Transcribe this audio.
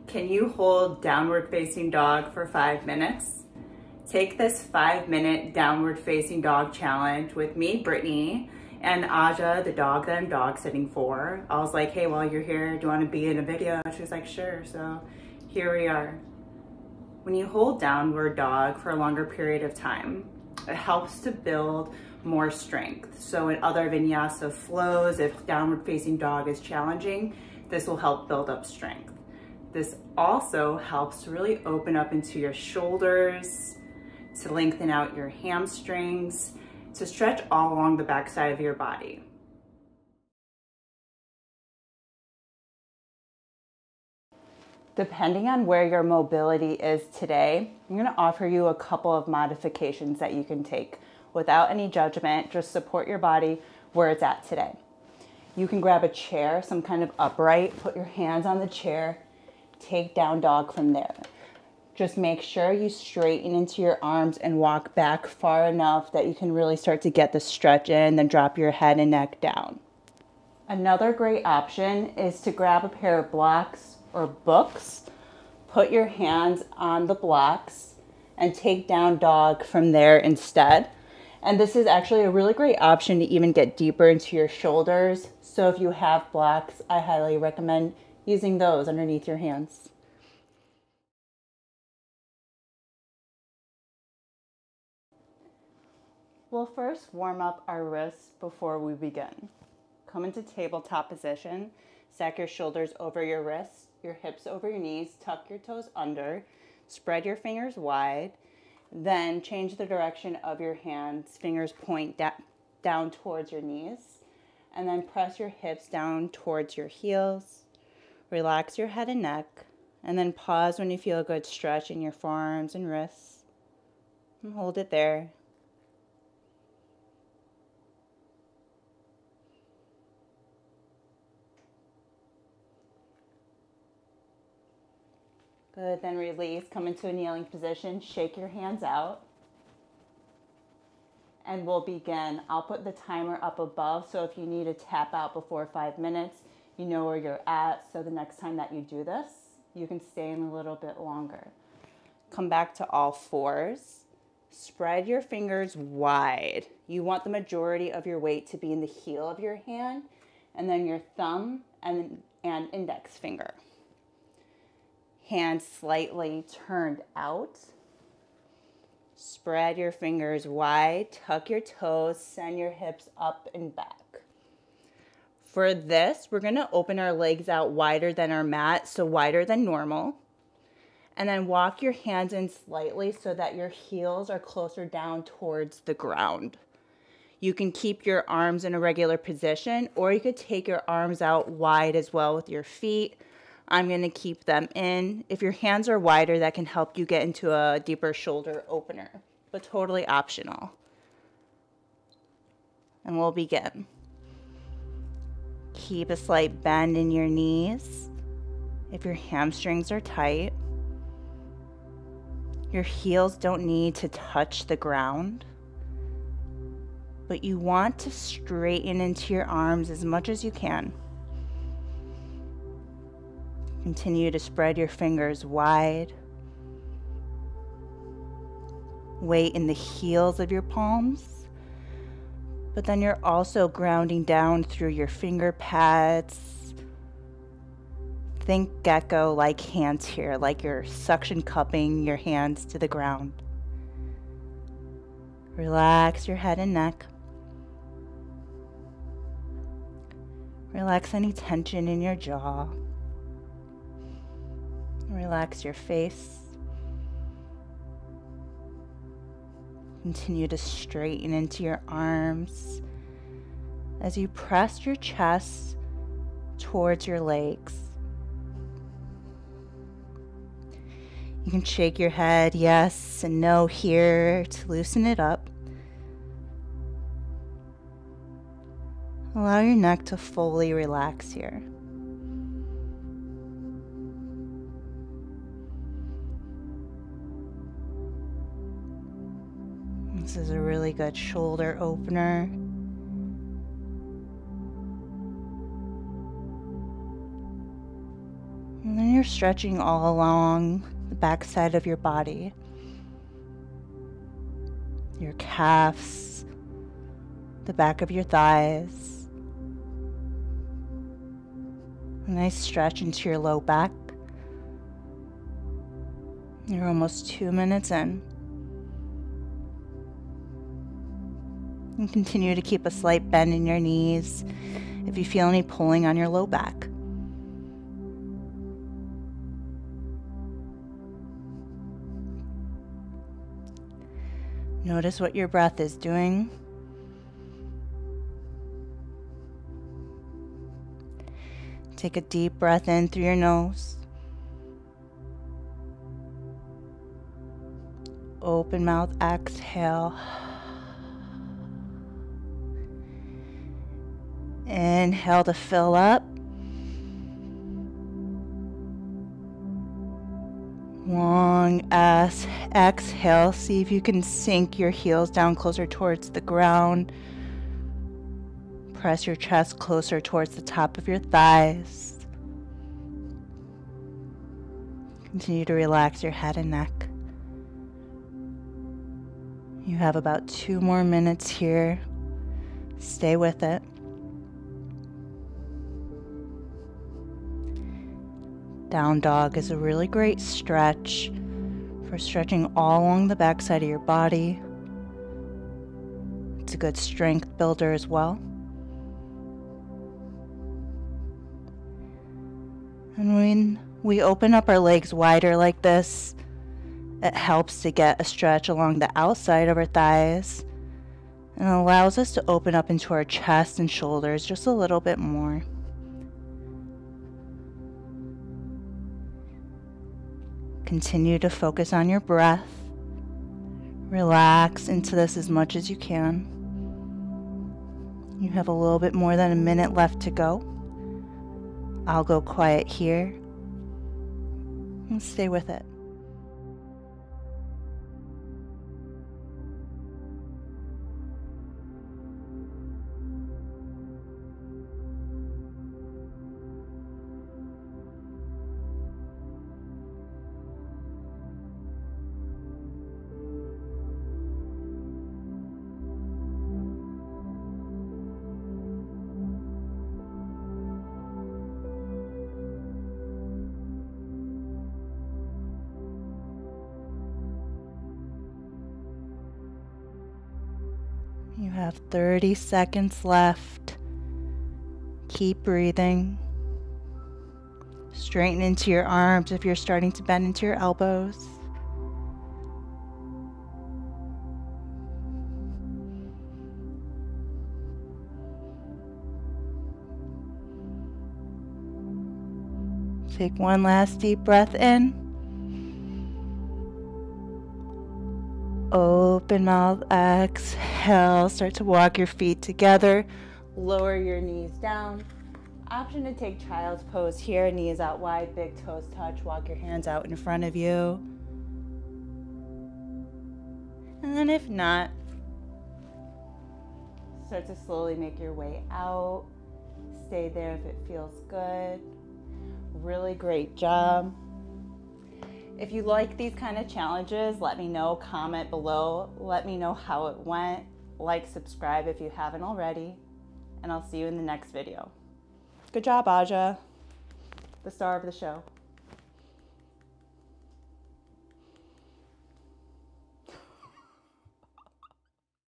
Can you hold downward facing dog for 5 minutes? Take this 5-minute downward facing dog challenge with me, Brittany, and Aja, the dog that I'm dog sitting for. I was like, hey, while you're here, do you want to be in a video? She was like, sure. So here we are. When you hold downward dog for a longer period of time, it helps to build more strength. So in other vinyasa flows, if downward facing dog is challenging, this will help build up strength. This also helps to really open up into your shoulders, to lengthen out your hamstrings, to stretch all along the backside of your body. Depending on where your mobility is today, I'm going to offer you a couple of modifications that you can take without any judgment. Just support your body where it's at today. You can grab a chair, some kind of upright, put your hands on the chair, take down dog from there. Just make sure you straighten into your arms and walk back far enough that you can really start to get the stretch in, then drop your head and neck down. Another great option is to grab a pair of blocks or books, put your hands on the blocks, and take down dog from there instead. And this is actually a really great option to even get deeper into your shoulders. So if you have blocks, I highly recommend using those underneath your hands. We'll first warm up our wrists before we begin. Come into tabletop position, stack your shoulders over your wrists, your hips over your knees, tuck your toes under, spread your fingers wide, then change the direction of your hands, fingers point down towards your knees, and then press your hips down towards your heels. Relax your head and neck, and then pause when you feel a good stretch in your forearms and wrists, and hold it there. Good, then release, come into a kneeling position, shake your hands out, and we'll begin. I'll put the timer up above, so if you need to tap out before 5 minutes, you know where you're at, so the next time that you do this, you can stay in a little bit longer. Come back to all fours. Spread your fingers wide. You want the majority of your weight to be in the heel of your hand, and then your thumb and index finger. Hands slightly turned out. Spread your fingers wide, tuck your toes, send your hips up and back. For this, we're gonna open our legs out wider than our mat, so wider than normal. And then walk your hands in slightly so that your heels are closer down towards the ground. You can keep your arms in a regular position, or you could take your arms out wide as well with your feet. I'm gonna keep them in. If your hands are wider, that can help you get into a deeper shoulder opener, but totally optional. And we'll begin. Keep a slight bend in your knees. If your hamstrings are tight, your heels don't need to touch the ground, but you want to straighten into your arms as much as you can. Continue to spread your fingers wide. Weight in the heels of your palms, but then you're also grounding down through your finger pads. Think gecko-like hands here, like you're suction cupping your hands to the ground. Relax your head and neck. Relax any tension in your jaw. Relax your face. Continue to straighten into your arms as you press your chest towards your legs. You can shake your head yes and no here to loosen it up. Allow your neck to fully relax here. This is a really good shoulder opener. And then you're stretching all along the back side of your body. Your calves, the back of your thighs. A nice stretch into your low back. You're almost 2 minutes in. And continue to keep a slight bend in your knees if you feel any pulling on your low back. Notice what your breath is doing. Take a deep breath in through your nose. Open mouth, exhale. Inhale to fill up. Long exhale. See if you can sink your heels down closer towards the ground. Press your chest closer towards the top of your thighs. Continue to relax your head and neck. You have about 2 more minutes here. Stay with it. Down dog is a really great stretch for stretching all along the back side of your body. It's a good strength builder as well. And when we open up our legs wider like this, it helps to get a stretch along the outside of our thighs and allows us to open up into our chest and shoulders just a little bit more. Continue to focus on your breath. Relax into this as much as you can. You have a little bit more than a minute left to go. I'll go quiet here and stay with it. You have 30 seconds left. Keep breathing. Straighten into your arms if you're starting to bend into your elbows. Take one last deep breath in. Open mouth, exhale. Start to walk your feet together. Lower your knees down. Option to take child's pose here. Knees out wide, big toes touch. Walk your hands out in front of you. And then if not, start to slowly make your way out. Stay there if it feels good. Really great job. If you like these kind of challenges, let me know, comment below, let me know how it went, like, subscribe if you haven't already, and I'll see you in the next video. Good job, Aja, the star of the show.